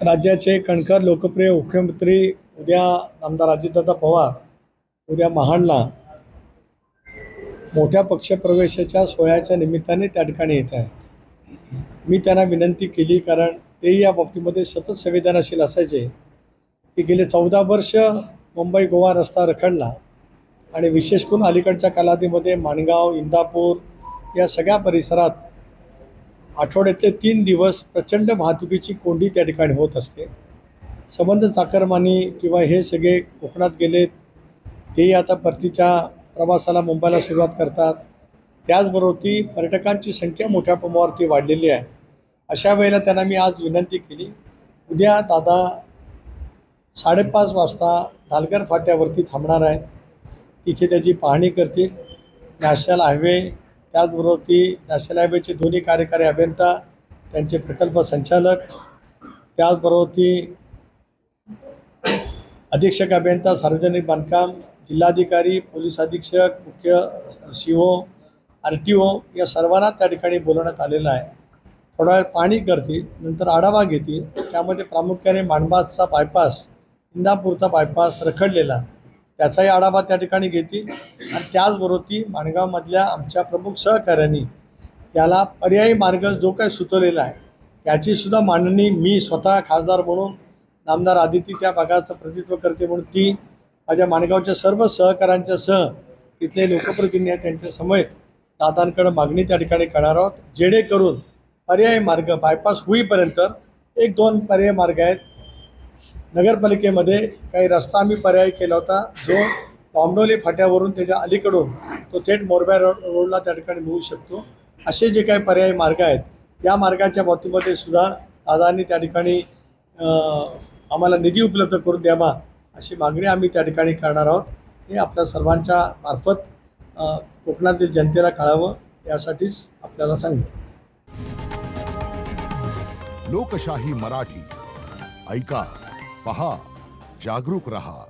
राज्याचे कणखर लोकप्रिय मुख्यमंत्री उद्या आमदार अजितदादा पवार उद्या महाडला मोठ्या पक्षप्रवेशाच्या सोहळ्याच्या निमित्ताने त्या ठिकाणी येत आहे। मी त्यांना विनंती केली, कारण तेही या बाबतीमध्ये सतत संवेदनशील असायचे की गेले 14 वर्ष मुंबई गोवा रस्ता रखडला आणि विशेष करून अलीकडच्या कालावधीमध्ये माणगाव, इंदापूर या सगळ्या परिसरात आठवड्यातले 3 दिवस प्रचंड वाहतुकीची कोंडी त्या ठिकाणी होत असते। संबंध चाकरमानी किंवा हे सगळे कोकणात गेलेत, तेही आता परतीच्या प्रवासाला मुंबईला सुरुवात करतात। त्याचबरोबर ती पर्यटकांची संख्या मोठ्या प्रमाणावरती वाढलेली आहे। अशा वेळेला त्यांना मी आज विनंती केली, उद्या दादा 5:30 वाजता ढालगर फाट्यावरती थांबणार आहेत, तिथे त्याची पाहणी करतील। नॅशनल हायवे, त्याचबरोबर ती नॅशनल हायवेचे दोन्ही कार्यकारी अभियंता, त्यांचे प्रकल्प संचालक, त्याचबरोबर ती अधीक्षक अभियंता सार्वजनिक बांधकाम, जिल्हाधिकारी, पोलीस अधीक्षक, मुख्य CO, RTO या सर्वांना त्या ठिकाणी बोलवण्यात आलेलं आहे। थोडा वेळ पाहणी करतील, नंतर आढावा घेतील। त्यामध्ये प्रामुख्याने माणबाजचा बायपास, इंदापूरचा बायपास रखडलेला, त्याचाही आढावा त्या ठिकाणी घेतील। आणि त्याचबरोबर ती माणगावमधल्या आमच्या प्रमुख सहकाऱ्यांनी याला पर्यायी मार्ग जो काही सुचवलेला आहे त्याचीसुद्धा मांडणी मी स्वतः खासदार म्हणून, नामदार आदिती त्या भागाचं प्रतिनिधित्व करते म्हणून ती माझ्या माणगावच्या सर्व सहकाऱ्यांच्या सह तिथले लोकप्रतिनिधी आहेत त्यांच्या समेत दादांकडे मागणी त्या ठिकाणी करणार आहोत, जेणेकरून पर्यायी मार्ग बायपास होईपर्यंत 1-2 पर्यायी मार्ग आहेत। नगरपालिकेमध्ये काही रस्ता आम्ही पर्यायी केला होता, जो पामडोली फाट्यावरून त्याच्या अलीकडून तो थेट मोरबा रोडला त्या ठिकाणी मिळू शकतो। असे जे काही पर्यायी मार्ग आहेत, या मार्गाच्या बाबतीमध्ये सुद्धा दादांनी त्या ठिकाणी आम्हाला निधी उपलब्ध करून द्यावा अशी मागणी आम्ही त्या ठिकाणी करणार आहोत। हे आपल्या सर्वांच्या मार्फत कोकणातील जनतेला कळावं यासाठीच आपल्याला सांगितलं। लोकशाही मराठी ऐका, पहा, जागरूक रहा।